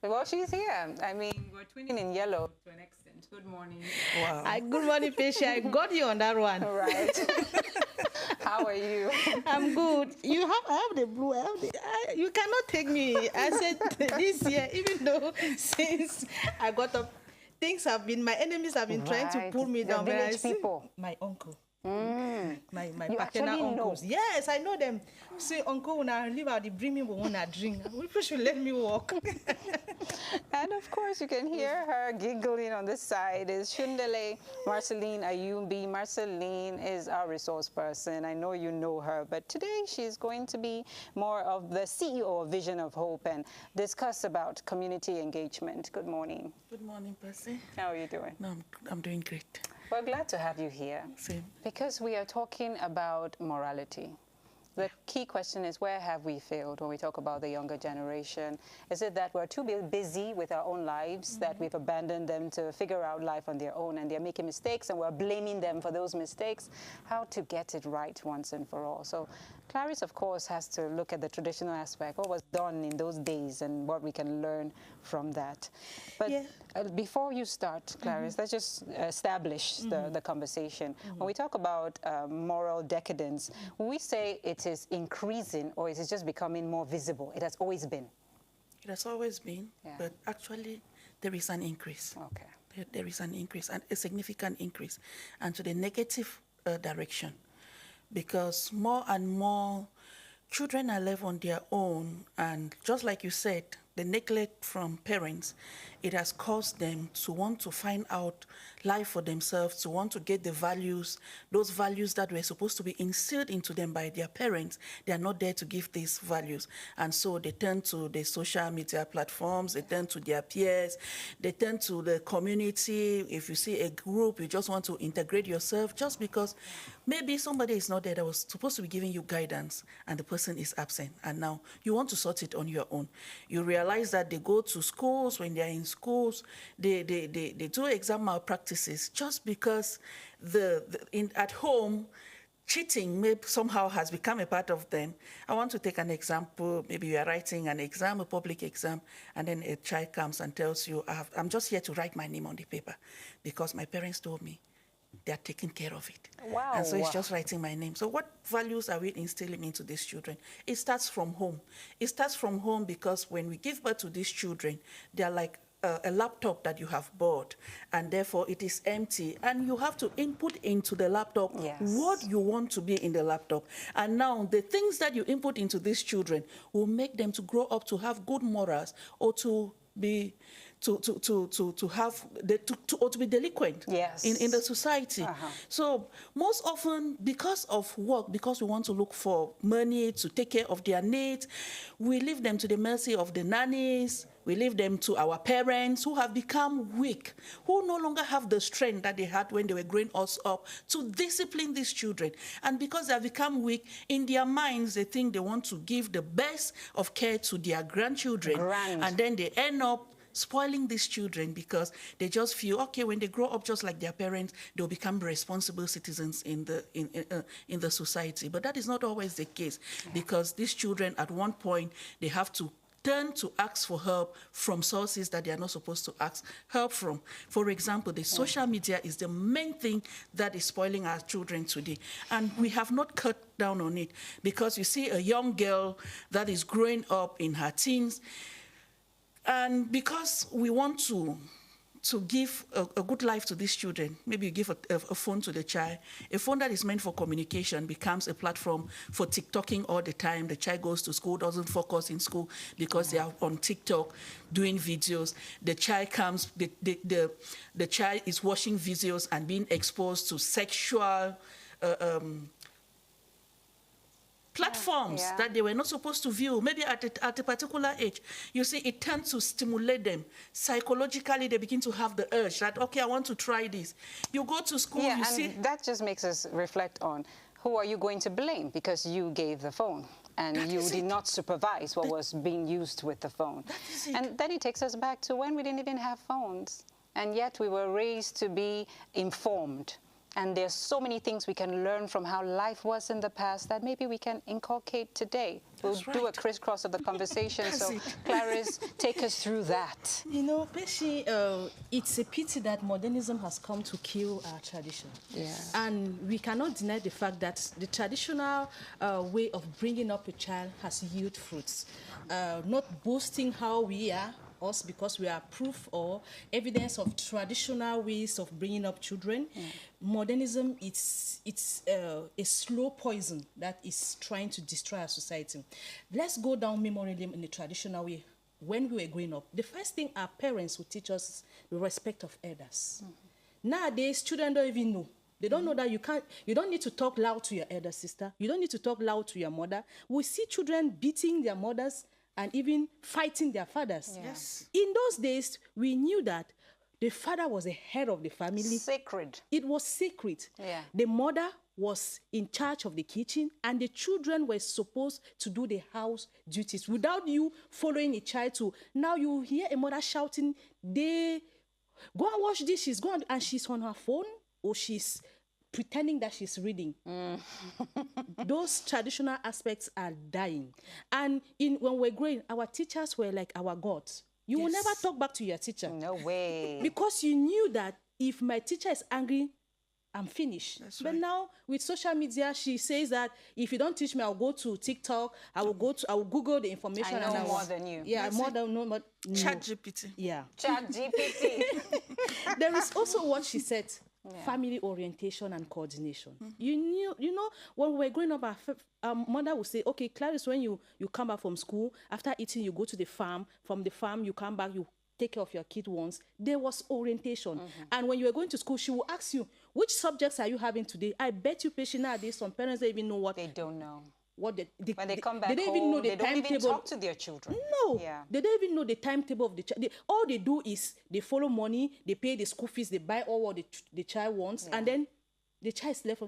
Well, she's here. I mean, we're twinning in yellow to an extent. Good morning. Wow. Good morning, Pesha. I got you on that one. Right. How are you? I'm good. I have the blue. You cannot take me. I said this year, even though since I got up, my enemies have been trying to pull me down. The village people. My uncle. My You paternal uncles. know. Yes, I know them. See, uncle, when I live out, they bring me when I drink. People should let me walk. And of course, you can hear her giggling on this side. Is Shundele Marceline Ayumbi. Marceline is our resource person. I know you know her, but today she's going to be more of the CEO of Vision of Hope and discuss about community engagement. Good morning. Good morning, Percy. How are you doing? No, I'm doing great. We're glad to have you here. Same. Because we are talking about morality. The key question is, where have we failed when we talk about the younger generation? Is it that we're too busy with our own lives, that we've abandoned them to figure out life on their own, and they're making mistakes, and we're blaming them for those mistakes? How to get it right once and for all? So Clarice, of course, has to look at the traditional aspect, what was done in those days, and what we can learn from that. But before you start, Clarice, let's just establish the conversation. When we talk about moral decadence, when we say it is increasing, or is it just becoming more visible? It has always been. It has always been, but actually there is an increase. Okay. There is an increase, and a significant increase, and to the negative direction, because more and more children are left on their own, and just like you said, the neglect from parents, it has caused them to want to find out life for themselves, to want to get the values, those values that were supposed to be instilled into them by their parents. They are not there to give these values. And so they turn to the social media platforms, they turn to their peers, they turn to the community. If you see a group, you just want to integrate yourself just because maybe somebody is not there that was supposed to be giving you guidance and the person is absent. And now you want to sort it on your own. You realize that they go to schools. When they're in schools, they do exam malpractices just because at home, cheating maybe somehow has become a part of them. I want to take an example. Maybe you are writing an exam, a public exam, and then a child comes and tells you, I'm just here to write my name on the paper because my parents told me they're taking care of it. Wow. And so it's just writing my name. So what values are we instilling into these children? It starts from home. It starts from home because when we give birth to these children, they're like a laptop that you have bought, and therefore it is empty, and you have to input into the laptop what you want to be in the laptop. And now the things that you input into these children will make them to grow up to have good morals, or to be to be delinquent in the society. So most often, because of work, because we want to look for money to take care of their needs, we leave them to the mercy of the nannies. We leave them to our parents who have become weak, who no longer have the strength that they had when they were growing us up to discipline these children. And because they have become weak, in their minds, they think they want to give the best of care to their grandchildren. And then they end up spoiling these children because they just feel, okay, when they grow up just like their parents, they'll become responsible citizens in the society. But that is not always the case, because these children, at one point, they have to turn to ask for help from sources that they are not supposed to ask help from. For example, the social media is the main thing that is spoiling our children today. And we have not cut down on it, because you see a young girl that is growing up in her teens, and because we want to give a good life to these children, maybe you give a phone to the child. A phone that is meant for communication becomes a platform for TikToking all the time. The child goes to school, doesn't focus in school because they are on TikTok doing videos. The child comes, the child is watching videos and being exposed to sexual platforms that they were not supposed to view, maybe at a particular age. You see, it tends to stimulate them. Psychologically, they begin to have the urge that, okay, I want to try this. You go to school, you see. That just makes us reflect on, who are you going to blame? Because you gave the phone, and you did not supervise what was being used with the phone. And then it takes us back to when we didn't even have phones, and yet we were raised to be informed. And there's so many things we can learn from how life was in the past that maybe we can inculcate today. We'll do a crisscross of the conversation. So, Clarice, take us through that. You know, Peshi, it's a pity that modernism has come to kill our tradition. Yeah. And we cannot deny the fact that the traditional way of bringing up a child has yielded fruits. Not boasting how we are, us, because we are proof or evidence of traditional ways of bringing up children. Modernism, it's a slow poison that is trying to destroy our society. Let's go down memory lane in the traditional way. When we were growing up, the first thing our parents would teach us is the respect of elders. Nowadays, children don't even know. They don't know that you don't need to talk loud to your elder sister. You don't need to talk loud to your mother. We see children beating their mothers and even fighting their fathers. Yes. In those days, we knew that the father was the head of the family. Sacred. It was sacred. Yeah. The mother was in charge of the kitchen, and the children were supposed to do the house duties without you following a child to. Now you hear a mother shouting, "They go and wash dishes, go and she's on her phone or she's pretending that she's reading." Those traditional aspects are dying. And when we're growing, our teachers were like our gods. You will never talk back to your teacher. No way. Because you knew that if my teacher is angry, I'm finished. But now with social media, she says that if you don't teach me, I'll go to TikTok, I will Google the information. I know more than you. Yeah, more than no. ChatGPT. Yeah. ChatGPT. There is also what she said. Family orientation and coordination. You know, when we were growing up, our mother would say, "Okay, Clarice, when you come back from school, after eating, you go to the farm. From the farm, you come back, you take care of your kid once." There was orientation. And when you were going to school, she will ask you, "Which subjects are you having today?" I bet you, patient nowadays, some parents don't even know what. They don't know. What when they come back they don't home, even know the they don't timetable. even talk to their children. No, Yeah. They don't even know the timetable of the child. All they do is they follow money, they pay the school fees, they buy all what the child wants, and then the child is left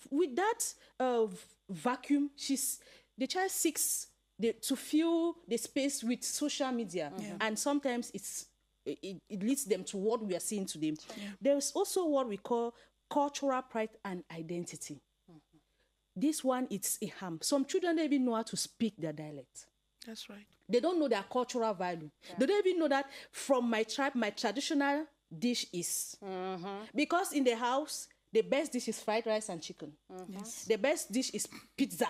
with that vacuum. The child seeks to fill the space with social media, and sometimes it leads them to what we are seeing today. There is also what we call cultural pride and identity. This one, it's a harm. Some children don't even know how to speak their dialect. That's right. They don't know their cultural value. They don't even know that from my tribe, my traditional dish is. Because in the house, the best dish is fried rice and chicken. Yes. The best dish is pizza.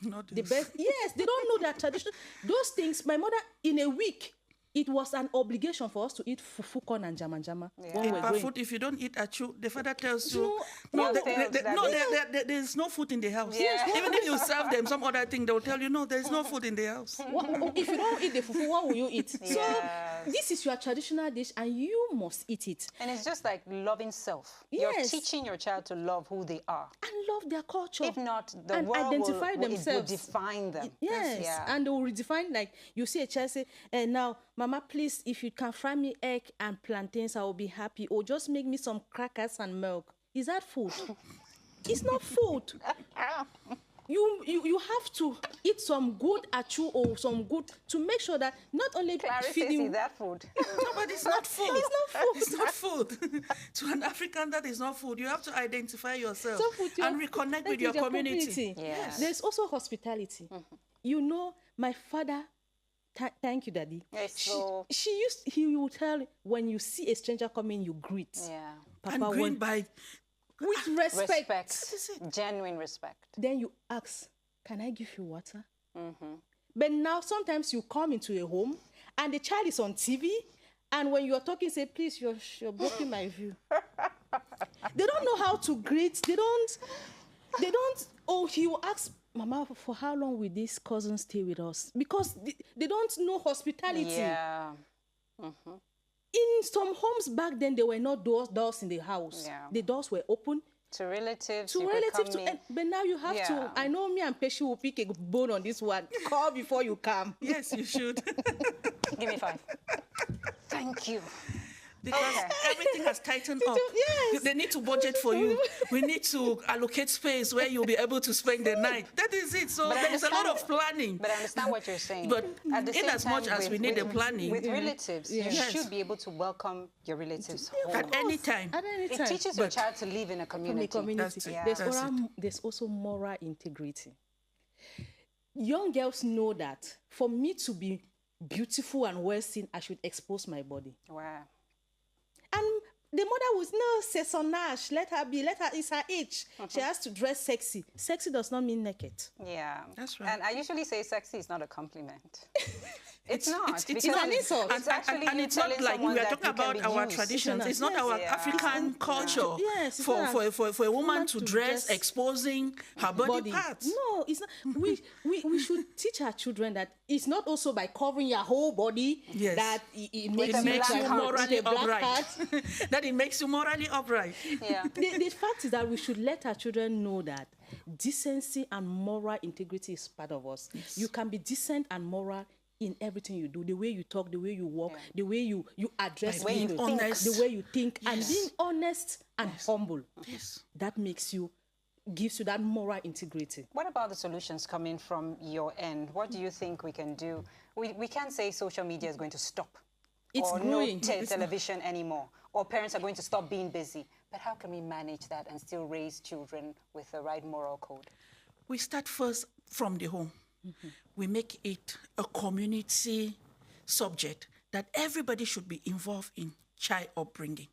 Not The best, yes, they don't know their tradition. Those things, my mother, in a week, it was an obligation for us to eat fufu corn and jama. When we're going. Food, if you don't eat achu, the father tells you, No, there's no food in the house. Yeah. Even if you serve them some other thing, they will tell you, no, there's no food in the house. If you don't eat the fufu, what will you eat? Yes. So this is your traditional dish, and you must eat it. And it's just like loving self. Yes. You're teaching your child to love who they are. And love their culture. If not, the and world identify will themselves. define them. Yes, Yeah. and they will redefine, like you see a child say, now, Mama, please, if you can fry me egg and plantains, I will be happy. Or just make me some crackers and milk. Is that food? It's not food. You have to eat some good achu or some good to make sure that not only Clarice feeding says, is that food? No, but it's not food. It's not food. It's not food. To an African, that is not food. You have to identify yourself and reconnect with your community. Yes. There's also hospitality. You know, my father, thank you, Daddy. Yes, so He would tell, when you see a stranger coming, you greet. yeah. Papa, And green by with respect. Respect. Genuine respect. Then you ask, can I give you water? But now sometimes you come into a home and the child is on TV, and when you're talking, say, please, you're blocking my view. They don't know how to greet. They don't, he will ask, Mama, for how long will this cousin stay with us? Because they don't know hospitality. Yeah. In some homes back then, there were not doors in the house. Yeah. The doors were open. To relatives. To you could relatives, come in. but now you have to. I know me and Pesci will pick a bone on this one. Call before you come. Yes, you should. Give me 5. Thank you. because everything has tightened up. Yes. They need to budget for you. We need to allocate space where you'll be able to spend the night. That is it. So there is a lot of planning. But I understand what you're saying. But at the in same as time, much as we need the planning. With relatives, you Yes. should be able to welcome your relatives home. At any time. At any It time. teaches your child to live in a community. That's it. Yeah. There's also moral integrity. Young girls know that for me to be beautiful and well seen, I should expose my body. Wow. And the mother was, no, c'est son âge, let her be, it's her age. She has to dress sexy. Sexy does not mean naked. Yeah. That's right. And I usually say sexy is not a compliment. It's not. It's because an insult. It's actually and you it's not telling like someone we are that talking you can about be our used. traditions. It's not our African culture Yes, it's for a woman woman to to dress dress exposing her body parts. No, it's not. We should teach our children that it's not also by covering your whole body Yes. that it With makes a Makes black you heart. morally With a black upright. heart. That it makes you morally upright. Yeah. The fact is that we should let our children know that decency and moral integrity is part of us. Yes. You can be decent and moral in everything you do, the way you talk, the way you walk, the way you address By being people, honest. the way you think, and Yes. being honest and humble. Yes. That gives you that moral integrity. What about the solutions coming from your end? What do you think we can do? We can't say social media is going to stop. It's or growing. no television anymore. Or parents are going to stop being busy. But how can we manage that and still raise children with the right moral code? We start first from the home. We make it a community subject that everybody should be involved in child upbringing.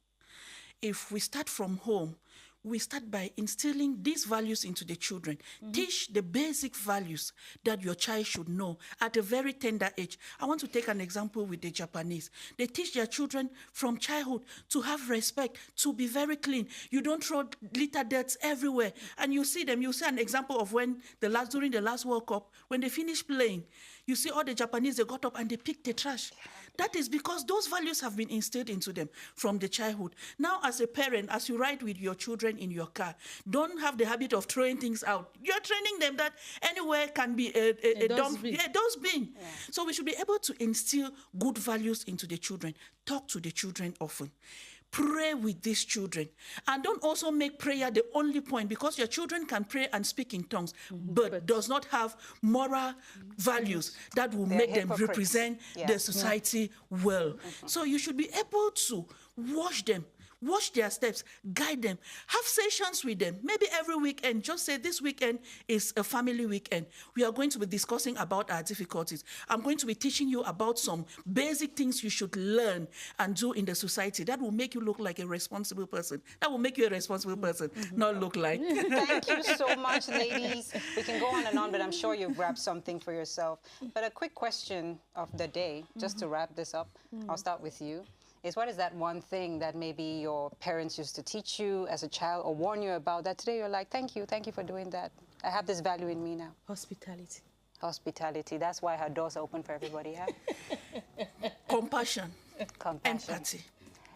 If we start from home, we start by instilling these values into the children. Teach the basic values that your child should know at a very tender age. I want to take an example with the Japanese. They teach their children from childhood to have respect, to be very clean. You don't throw litter dirts everywhere. And you see an example of when during the last World Cup, when they finished playing, you see all the Japanese, they got up and they picked the trash. That is because those values have been instilled into them from the childhood. Now, as a parent, as you ride with your children in your car, don't have the habit of throwing things out. You're training them that anywhere can be a dustbin. Yeah. So we should be able to instill good values into the children. Talk to the children often. Pray with these children. And don't also make prayer the only point, because your children can pray and speak in tongues, but does not have moral values that will make them represent the society well. So you should be able to watch their steps, guide them, have sessions with them. Maybe every weekend, just say this weekend is a family weekend. We are going to be discussing about our difficulties. I'm going to be teaching you about some basic things you should learn and do in the society. That will make you look like a responsible person. That will make you a responsible person, not look like. Thank you so much, ladies. We can go on and on, but I'm sure you've grabbed something for yourself. But a quick question of the day, just to wrap this up. I'll start with you. What is that one thing that maybe your parents used to teach you as a child or warn you about that today you're like, thank you for doing that. I have this value in me now. Hospitality. Hospitality. That's why her doors are open for everybody, huh? Compassion. Compassion. Empathy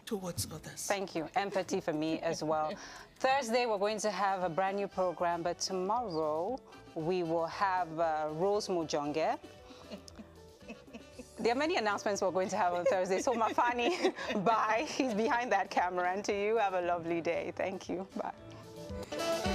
towards others. Thank you. Empathy for me as well. Thursday, we're going to have a brand new program, but tomorrow we will have Rose Mujonge. There are many announcements we're going to have on Thursday. So Mafani, bye. He's behind that camera. And to you, have a lovely day. Thank you. Bye.